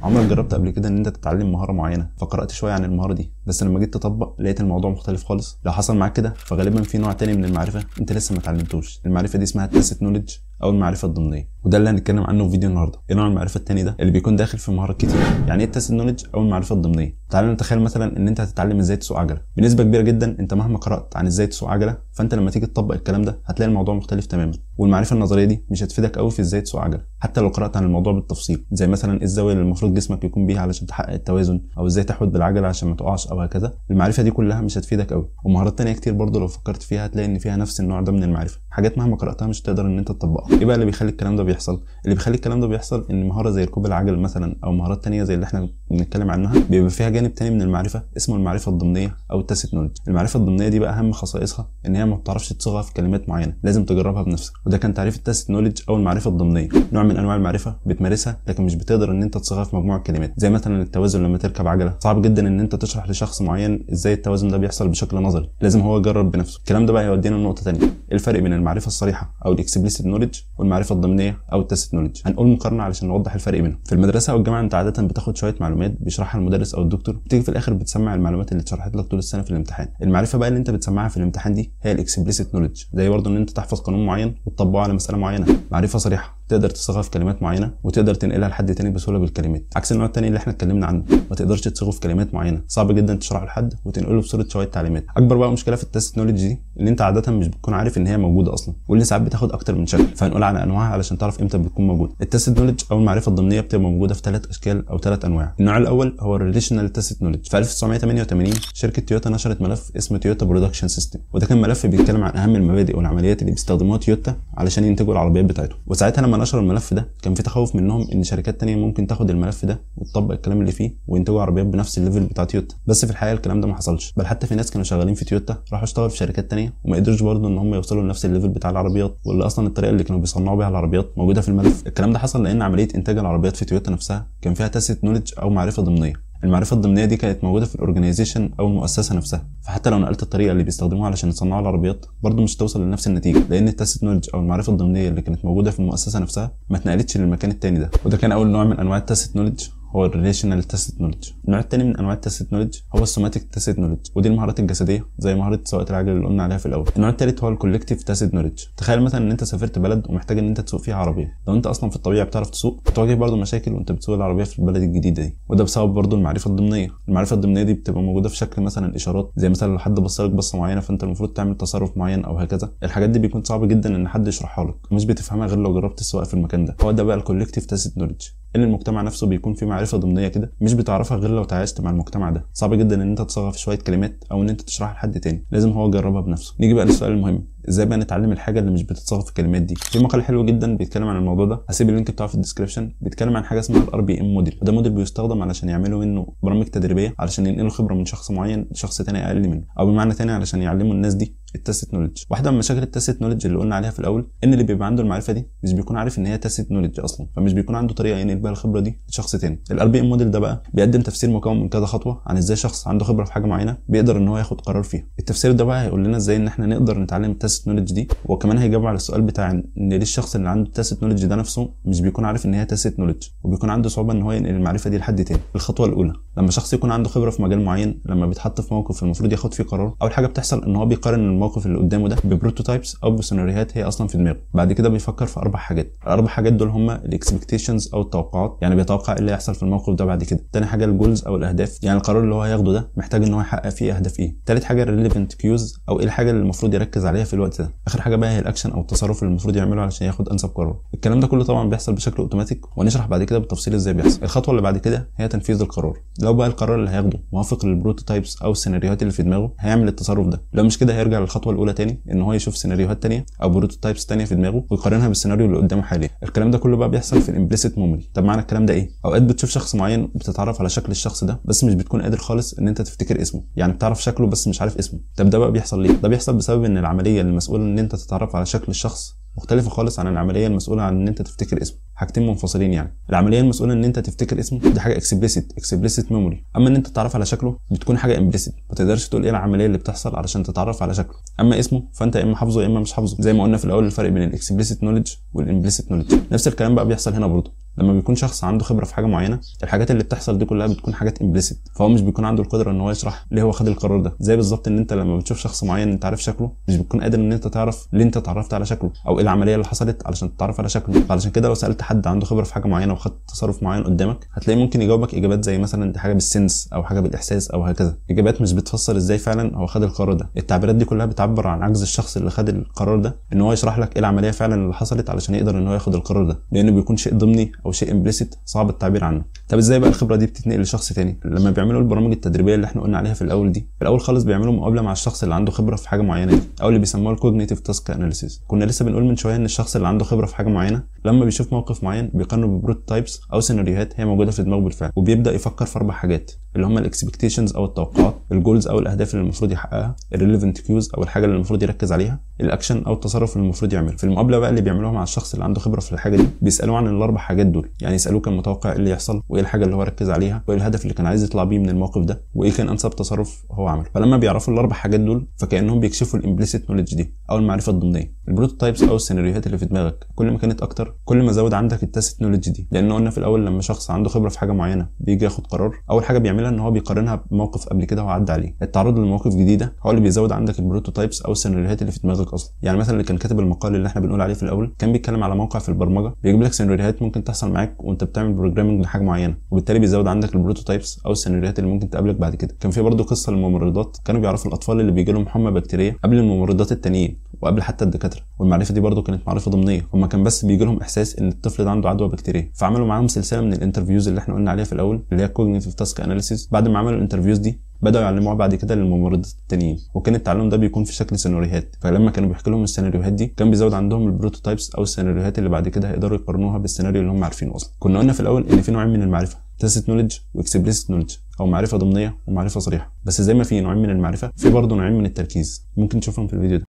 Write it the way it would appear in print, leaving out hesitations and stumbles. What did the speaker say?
عمرك جربت قبل كده ان انت تتعلم مهاره معينه فقرات شويه عن المهاره دي، بس لما جيت تطبق لقيت الموضوع مختلف خالص؟ لو حصل معاك كده فغالبا في نوع تاني من المعرفه انت لسه ما اتعلمتوش. المعرفه دي اسمها التاسيت نوليدج او المعرفه الضمنيه، وده اللي هنتكلم عنه في فيديو النهارده. ايه نوع المعرفه التاني ده اللي بيكون داخل في مهارات كتير؟ يعني ايه التاسيت نوليدج او المعرفه الضمنيه؟ تعال نتخيل مثلا ان انت هتتعلم ازاي تسوق عجله. بنسبه كبيره جدا انت مهما قرات عن ازاي تسوق عجله فانت لما تيجي تطبق الكلام ده هتلاقي الموضوع مختلف تماما، والمعرفه النظريه دي مش هتفيدك قوي في ازاي تسوق عجله حتى لو قرات عن الموضوع بالتفصيل، زي مثلا الزاويه اللي المفروض جسمك يكون بيها علشان تحقق التوازن، او ازاي تحود بالعجله عشان ما تقعش او هكذا. المعرفه دي كلها مش هتفيدك قوي، ومهارات تانية كتير برضو لو فكرت فيها هتلاقي ان فيها نفس النوع ده من المعرفه، حاجات مهما قراتها مش هتقدر ان انت تطبقها. ايه بقى اللي بيخلي الكلام ده بيحصل؟ اللي بيخلي الكلام ده بيحصل ان مهاره زي ركوب العجل مثلا او مهارات تانية زي اللي احنا بنتكلم عنها بيبقى فيها جانب تاني من المعرفه اسمه المعرفه الضمنيه او التاسيت نوليدج. المعرفه الضمنيه دي بقى اهم خصائصها ان هي ما بتعرفش تصيغها في كلمات معينه، لازم تجربها بنفسك، وده كان تعريف التاسيت نوليدج او المعرفه الضمنيه. نوع من انواع المعرفه بتمارسها لكن مش بتقدر ان انت تصيغها في مجموعه كلمات، زي مثلا التوازن. لما تركب عجله صعب جدا ان انت تشرح لشخص معين ازاي التوازن ده بيحصل بشكل نظري، لازم هو يجرب بنفسه. الكلام ده بقى يودينا لنقطه ثانيه، الفرق بين المعرفه الصريحه او الاكسبليسيت نوليدج والمعرفه الضمنيه او التاسيت نوليدج. هنقول مقارنه علشان نوضح الفرق بينهم. في المدرسه او الجامعه انت عاده بتاخد شويه معلومات بيشرحها المدرس او الدكتور، بتيجي في الاخر بتسمع المعلومات اللي اتشرحت لك طول السنه في الامتحان. المعرفه بقى اللي انت بتسمعها في الامتحان دي هي الاكسبليسيت نوليدج، زي برضه ان انت تحفظ قانون معين وتطبقه على مساله معينه. معرفه صريحه تقدر تصيغها في كلمات معينه وتقدر تنقلها لحد تاني بسهوله بالكلمات، عكس النوع التاني اللي احنا اتكلمنا عنه، ما تقدرش تصيغه في كلمات معينه، صعب جدا تشرحه لحد وتنقله بصوره شويه تعليمات. اكبر بقى مشكله في التاسيت نوليدج دي ان انت عاده مش بتكون عارف ان هي موجوده اصلا، واللي ساعات بتاخد اكتر من شكل، فهنقول على انواعها علشان تعرف امتى بتكون موجوده. التاسيت نوليدج او المعرفه الضمنيه بتبقى موجوده في 3 اشكال او 3 انواع. النوع الاول هو الريليشنال تاسيت نوليدج. في 1988 شركه تويوتا نشرت ملف اسمه تويوتا برودكشن سيستم، وده كان ملف بيتكلم عن اهم المبادئ والعمليات اللي بيستخدموها تويوتا علشان ينتجوا العربيات بتاعتهم. وساعتها لما نشروا الملف ده كان في تخوف منهم ان شركات تانية ممكن تاخد الملف ده وتطبق الكلام اللي فيه وينتجوا عربيات بنفس الليفل بتاع تويوتا، بس في الحقيقه الكلام ده ما حصلش، بل حتى في ناس كانوا شغالين في تويوتا راحوا اشتغلوا في شركات تانية وما قدروش برضه ان هم يوصلوا لنفس الليفل بتاع العربيات، واللي اصلا الطريقه اللي كانوا بيصنعوا بيها العربيات موجوده في الملف. الكلام ده حصل لان عمليه انتاج العربيات في تويوتا نفسها كان فيها تاسيت نوليدج او معرفه ضمنيه. المعرفه الضمنيه دي كانت موجوده في الاورجنايزيشن او المؤسسه نفسها، فحتى لو نقلت الطريقه اللي بيستخدموها علشان يصنعوا العربيات برضه مش هتوصل لنفس النتيجه، لان التاسيت نوليدج او المعرفه الضمنيه اللي كانت موجوده في المؤسسه نفسها ما اتنقلتش للمكان التاني ده. وده كان اول نوع من انواع التاسيت نوليدج هو الريليشنال تاسيت نوليدج. النوع الثاني من انواع التاسيت نوليدج هو السوماتيك تاسيت نوليدج، ودي المهارات الجسديه زي مهاره سواقه العجل اللي قلنا عليها في الاول. النوع الثالث هو الكولكتيف تاسيت نوليدج. تخيل مثلا ان انت سافرت بلد ومحتاج ان انت تسوق فيها عربيه، لو انت اصلا في الطبيعه بتعرف تسوق بتواجه برضه مشاكل وانت بتسوق العربيه في البلد الجديده دي، وده بسبب برضه المعرفه الضمنيه. المعرفه الضمنيه دي بتبقى موجوده في شكل مثلا اشارات، زي مثلا لو حد بص لك بصه معينه فانت المفروض تعمل تصرف معين او هكذا. الحاجات دي بيكون صعب جدا ان حد يشرحها لك ومش بتفهمها غير لو جربت السواقه في المكان ده. هو ده بقى الكولكتيف تاسيت نوليدج، ان المجتمع نفسه بيكون فيه معرفه ضمنيه كده مش بتعرفها غير لو تعايشت مع المجتمع ده، صعب جدا ان انت تصيغها في شويه كلمات او ان انت تشرحها لحد تاني، لازم هو يجربها بنفسه. نيجي بقى للسؤال المهم، ازاي بقى نتعلم الحاجه اللي مش بتتصاغ في الكلمات دي؟ في مقال حلو جدا بيتكلم عن الموضوع ده، هسيب اللينك بتاعه في الديسكربشن، بيتكلم عن حاجه اسمها الار بي ام موديل، وده موديل بيستخدم علشان يعملوا منه برامج تدريبيه علشان ينقلوا خبره من شخص معين لشخص تاني اقل منه، او بمعنى تاني علشان يعلموا الناس دي التاسيت نوليدج. واحده من مشاكل التاسيت نوليدج اللي قلنا عليها في الاول ان اللي بيبقى عنده المعرفه دي مش بيكون عارف ان هي تاسيت نوليدج اصلا، فمش بيكون عنده طريقه ينقل بيها الخبره دي لشخص تاني. الار بي ام موديل ده بقى بيقدم تفسير مكون من كذا خطوه عن ازاي شخص عنده خبره في حاجه معينه بيقدر ان هو ياخد قرار فيها. التفسير ده بقى هيقول لنا ازاي ان احنا نقدر نتعلم التاسيت نوليدج دي، وكمان هيجاوب على السؤال بتاع ان ليه الشخص اللي عنده التاسيت نوليدج ده نفسه مش بيكون عارف ان هي تاسيت نوليدج وبيكون عنده صعوبه ان هو ينقل المعرفه دي لحد تاني. الخطوه الاولى، لما شخص يكون عنده خبره في مجال معين لما بيتحط في موقف المفروض ياخد فيه قرار، اول حاجه بتحصل ان هو بيقارن الموقف اللي قدامه ده ببروتوتايبس او بسيناريوهات هي اصلا في دماغه. بعد كده بيفكر في 4 حاجات. الاربع حاجات دول هم الاكسبكتيشنز او التوقعات، يعني بيتوقع ايه اللي هيحصل في الموقف ده بعد كده. تاني حاجه الجولز او الاهداف، يعني القرار اللي هو هياخده ده محتاج ان هو يحقق فيه اهداف ايه. تالت حاجه الريليفنت كيوز او ايه الحاجه اللي المفروض يركز عليها في الوقت ده. اخر حاجه بقى هي الاكشن او التصرف اللي المفروض يعمله علشان ياخد انسب قرار. الكلام ده كله طبعا بيحصل بشكل اوتوماتيك، ونشرح بعد كده بالتفصيل ازاي بيحصل. الخطوه اللي بعد كده هي تنفيذ القرار. لو بقى القرار اللي هياخده موافق للبروتوتايبس او السيناريوهات اللي في دماغه هيعمل التصرف ده، لو مش كده هيرجع للخطوه الاولى تاني ان هو يشوف سيناريوهات تانيه او بروتوتايبس تانيه في دماغه ويقارنها بالسيناريو اللي قدامه حاليا. الكلام ده كله بقى بيحصل في الامبليسيت ميموري. طب معنى الكلام ده ايه؟ اوقات بتشوف شخص معين بتتعرف على شكل الشخص ده بس مش بتكون قادر خالص ان انت تفتكر اسمه، يعني بتعرف شكله بس مش عارف اسمه. طب ده بقى بيحصل ليه؟ ده بيحصل بسبب ان العمليه اللي مسؤوله ان انت تتعرف على شكل الشخص مختلفه خالص عن العمليه المسؤوله عن ان انت تفتكر اسمه، حاجتين منفصلين. يعني العمليه المسؤوله ان انت تفتكر اسمه دي حاجه اكسبليسيت ميموري، اما ان انت تتعرف على شكله بتكون حاجه امبليسيت، ما تقدرش تقول ايه العمليه اللي بتحصل علشان تتعرف على شكله. اما اسمه فانت يا اما حافظه يا اما مش حافظه، زي ما قلنا في الاول الفرق بين الاكسبليسيت نوليدج والامبليسيت نوليدج. نفس الكلام بقى بيحصل هنا برضه. لما بيكون شخص عنده خبره في حاجه معينه، الحاجات اللي بتحصل دي كلها بتكون حاجات امبليسيت، فهو مش بيكون عنده القدره ان هو يشرح ليه هو خد القرار ده. زي بالظبط ان انت لما بتشوف شخص معين انت عارف شكله، مش بتكون قادر ان انت تعرف ليه انت اتعرفت على شكله او ايه العمليه اللي حصلت علشان تتعرف على شكله. فعلشان كده لو سالت حد عنده خبره في حاجه معينه وخد تصرف معين قدامك، هتلاقي ممكن يجاوبك اجابات زي مثلا دي حاجه بالسنس او حاجه بالاحساس او هكذا، اجابات مش بتفسر ازاي فعلا هو خد القرار ده. التعبيرات دي كلها بتعبر عن عجز الشخص اللي خد القرار ده ان هو يشرح لك ايه العمليه فعلا اللي حصلت علشان يقدر ان هو ياخد القرار ده، لانه بيكون شيء ضمني او شيء امبليسيت صعب التعبير عنه. طب ازاي بقى الخبره دي بتتنقل لشخص تاني؟ لما بيعملوا البرامج التدريبيه اللي احنا قلنا عليها في الاول دي، في الاول خالص بيعملوا مقابله مع الشخص اللي عنده خبره في حاجه معينه دي، او اللي بيسموها الكوجنيتيف تاسك اناليسيس. كنا لسه بنقول من شويه ان الشخص اللي عنده خبره في حاجه معينه لما بيشوف موقف معين بيقارنه ببروتوتايبس او سيناريوهات هي موجوده في دماغه بالفعل، وبيبدا يفكر في 4 حاجات اللي هم الاكسبكتيشنز او التوقعات، الجولز او الاهداف اللي المفروض يحققها، الريليفنت كيوز او الحاجه اللي المفروض يركز عليها، الاكشن او التصرف اللي المفروض يعمله. في المقابله بقى اللي بيعملوها مع الشخص اللي عنده خبره في الحاجه دي، بيسالوه عن ال4 حاجات دول، يعني يسالوه كان متوقع ايه اللي يحصل، وايه الحاجه اللي هو ركز عليها، وايه الهدف اللي كان عايز يطلع بيه من الموقف ده، وايه كان انسب تصرف هو عمله. فلما بيعرفوا ال4 حاجات دول فكانهم بيكشفوا الامبليسيت نوليدج دي او المعرفه الضمنيه. البروتوتايبس او السيناريوهات اللي في دماغك كل ما كانت اكتر كل ما زود عندك التاسيت نوليدج دي، لان قلنا في الاول لما شخص عنده خبره في حاجه معينه بيجي ياخد قرار، اول حاجه بيعملها ان هو بيقارنها بموقف قبل كده هو عدى عليه. التعرض لمواقف جديده هو اللي بيزود عندك البروتوتايبس او السيناريوهات اللي في دماغك اصلا. يعني مثلا اللي كان كاتب المقال اللي احنا بنقول عليه في الاول كان بيتكلم على موقع في البرمجه بيجيب لك سيناريوهات ممكن تحصل معاك وانت بتعمل بروجرامنج لحاجه معينه، وبالتالي بيزود عندك البروتوتايبس او السيناريوهات اللي ممكن تقابلك بعد كده. كان في برضه قصه للممرضات، كانوا بيعرفوا الاطفال اللي بيجي لهم حمى بكتيريه قبل الممرضات التانيين وقبل حتى الدكاتره، والمعرفه دي برضه كانت معرفه ضمنيه، هما كان بس بيجي لهم احساس ان الطفل ده عنده عدوى بكتيريه، فعملوا معاهم سلسله من الانترفيوز اللي احنا قلنا عليها في الاول اللي هي كوجنيتيف تاسك اناليسيس. بعد ما عملوا الانترفيوز دي بدأوا يعلموها بعد كده للممرضات التانيين، وكان التعلم ده بيكون في شكل سيناريوهات، فلما كانوا بيحكوا لهم السيناريوهات دي كان بيزود عندهم البروتوتايبس او السيناريوهات اللي بعد كده هيقدروا يقارنوها بالسيناريو اللي هم عارفينه اصلا. كنا قلنا في الاول ان في نوعين من المعرفه، تاسيت نوليدج واكسبليسيت نوليدج، او معرفه ضمنيه ومعرفه صريحه. بس زي ما في نوعين من المعرفه في برضه نوعين من التركيز، ممكن تشوفهم في الفيديو ده.